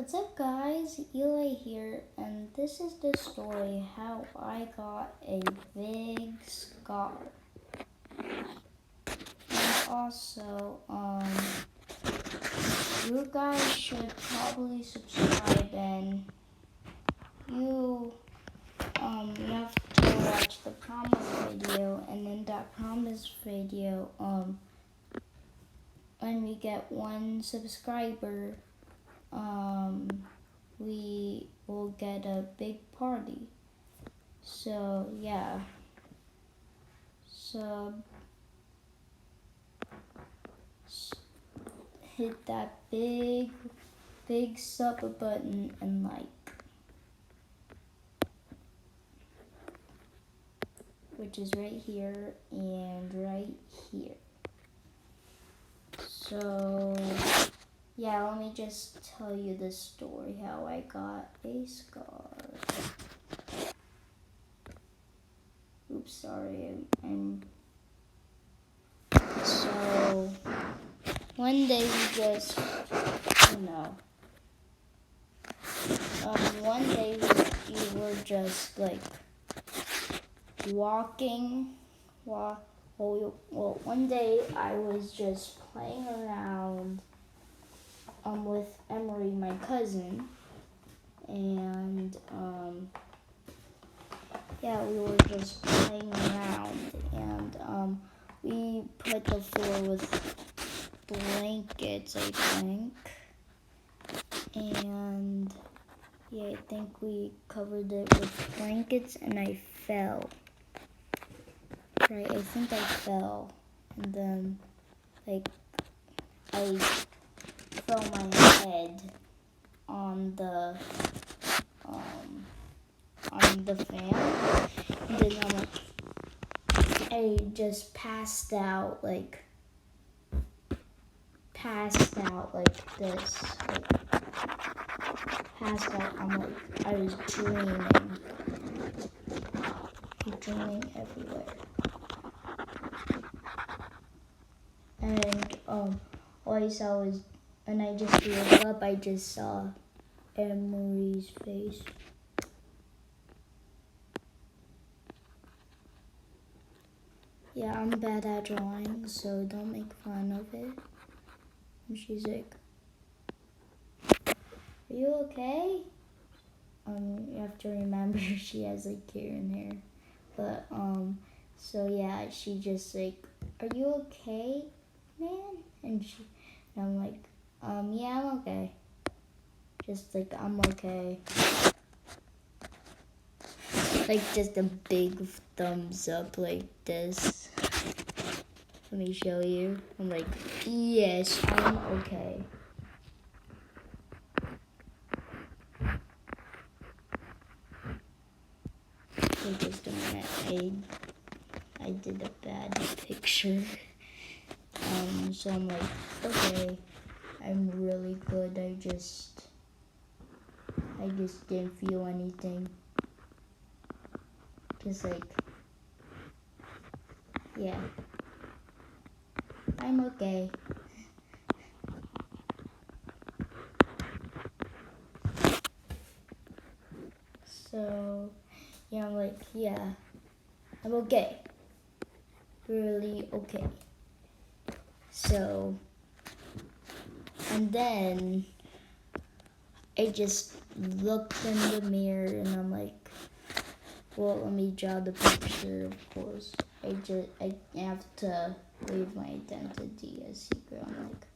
What's up, guys? Eli here, and this is the story how I got a big scar. And also, you guys should probably subscribe, and you have to watch the promise video, and in that promise video, when we get 1 subscriber, we will get a big party. So yeah, so hit that big sub button and like, which is right here and right here. So yeah, let me just tell you the story how I got a scar. Oops, sorry. So one day we just, one day we were just like walking. Well, one day I was just playing around with Emery, my cousin, and yeah, we were just playing around, and we put the floor with blankets, I think, and yeah, I think we covered it with blankets, and I fell. Right, I think I fell, and then like I fell my head on the fan, and then I just passed out like this, passed out. I was dreaming everywhere, and all I saw was, when I just woke up, I just saw Emery's face. Yeah, I'm bad at drawing, so don't make fun of it. And she's like, "Are you okay?" You have to remember she has like hair in hair. But so yeah, she just like, "Are you okay, man?" And I'm like, yeah, I'm okay. Just like, I'm okay. Like just a big thumbs up like this. Let me show you. I'm like, yes, I'm okay. Wait just a minute. I did a bad picture. So I'm like, okay, I'm really good. I just didn't feel anything. Just like, yeah, I'm okay. So yeah, I'm like, yeah, I'm okay. Really okay. So, and then I just looked in the mirror and I'm like, well, let me draw the picture, of course. I have to leave my identity a secret. I'm like,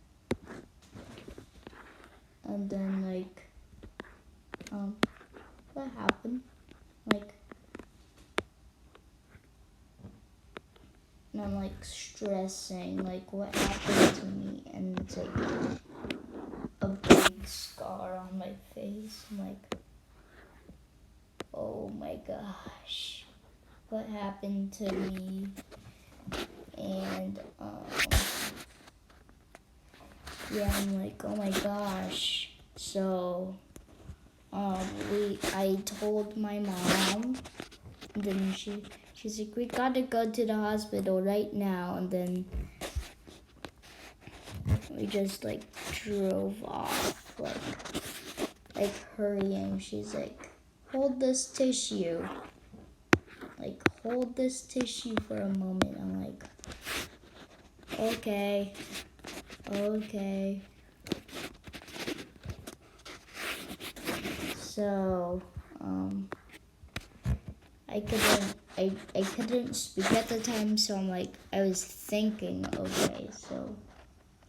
and then like, what happened? Like, and I'm like stressing, like what happened to me, and it's like a big scar on my face. I'm like, oh my gosh, what happened to me? And yeah, I'm like, oh my gosh. So I told my mom, and then she's like, we gotta go to the hospital right now. And then we just like drove off. Like, like hurrying. She's like, hold this tissue. Like, hold this tissue for a moment. I'm like, okay. So, I couldn't speak at the time, so I'm like, I was thinking, okay, so,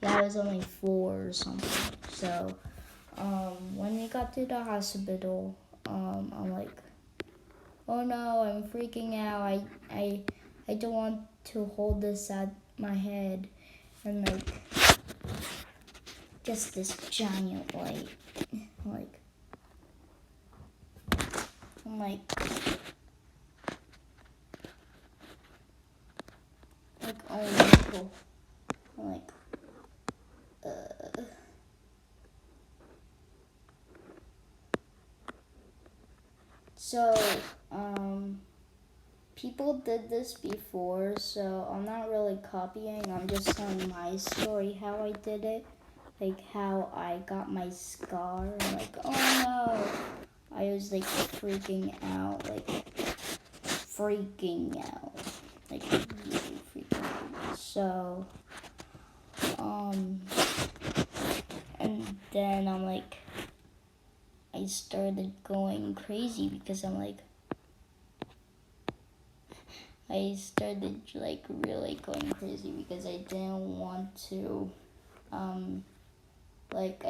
yeah, I was only 4 or something. So, when we got to the hospital, I'm like, oh no, I'm freaking out. I don't want to hold this at my head. And like, just this giant light. I'm like, oh no. I'm like, So, people did this before, so I'm not really copying. I'm just telling my story, how I did it. Like, how I got my scar. I'm like, oh no. I was like freaking out. Like, really freaking out. So, and then I'm like, I started going crazy because I'm like, I started like really going crazy because I didn't want to, I'm like,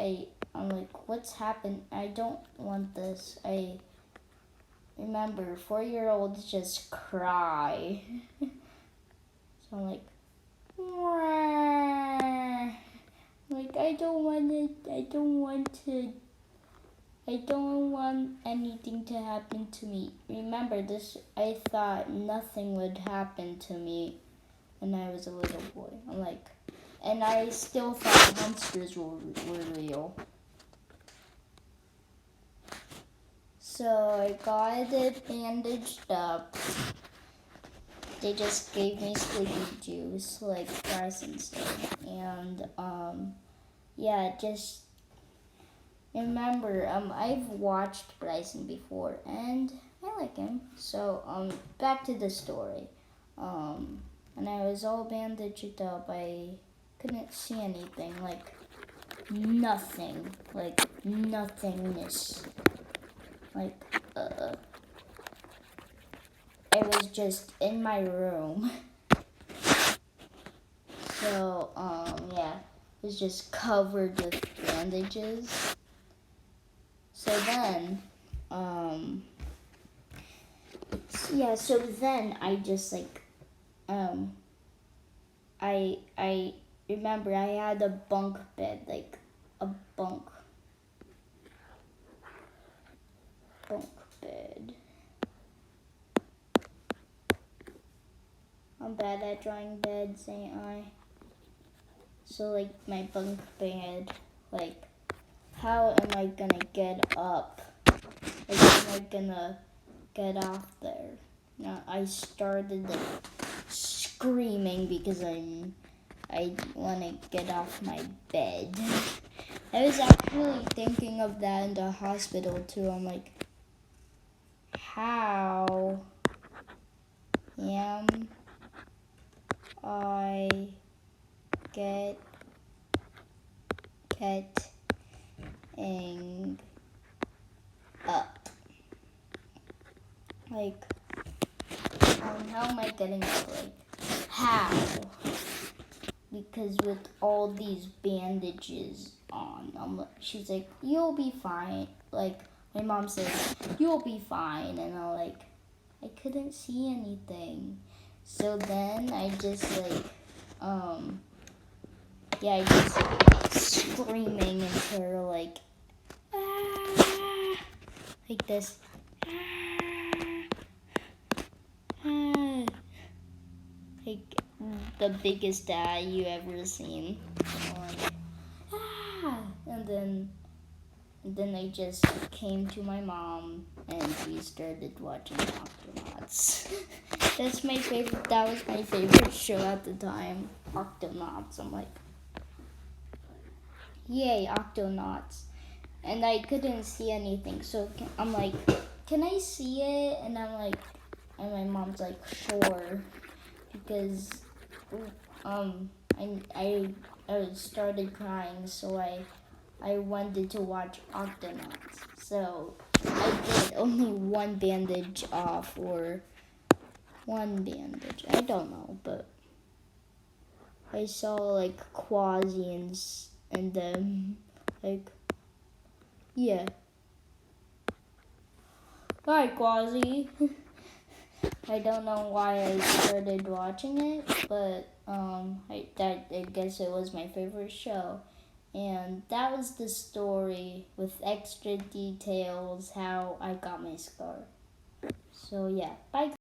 what's happened? I don't want this. I remember 4-year-olds just cry. So I'm like, wah. Like, I don't want anything to happen to me. Remember this, I thought nothing would happen to me when I was a little boy. I'm like, and I still thought monsters were real. So I got it bandaged up. They just gave me sleeping juice, like Bryson said. And, yeah, just remember, I've watched Bryson before, and I like him. So, back to the story. And I was all bandaged up. I couldn't see anything, like nothing, like nothingness. Like, I was just in my room. So, yeah, it was just covered with bandages. So then, so then I just like, I remember I had a bunk bed, like a bunk bed. I'm bad at drawing beds, ain't I? So like my bunk bed, like how am I gonna get up? Like am I gonna get off there? Now I started like screaming because I want to get off my bed. I was actually thinking of that in the hospital too. I'm like, how am I getting up? Like, how am I getting up? Like, how? Because with all these bandages on, she's like, you'll be fine. Like, my mom says, you'll be fine. And I'm like, I couldn't see anything. So then I just like, I just screaming into her like, ah, like this. Like the biggest you ever seen. And then I just came to my mom and we started watching Octonauts. That was my favorite show at the time, Octonauts. I'm like, yay, Octonauts. and I couldn't see anything. So I'm like, can I see it? And I'm like, and my mom's like, sure, because I started crying, so I wanted to watch Octonauts. So I did only one bandage off, or one bandage. I don't know, but I saw like Quasi and them, like, yeah. Hi, Quasi. I don't know why I started watching it, but I guess it was my favorite show. And that was the story with extra details how I got my scar. So yeah, bye.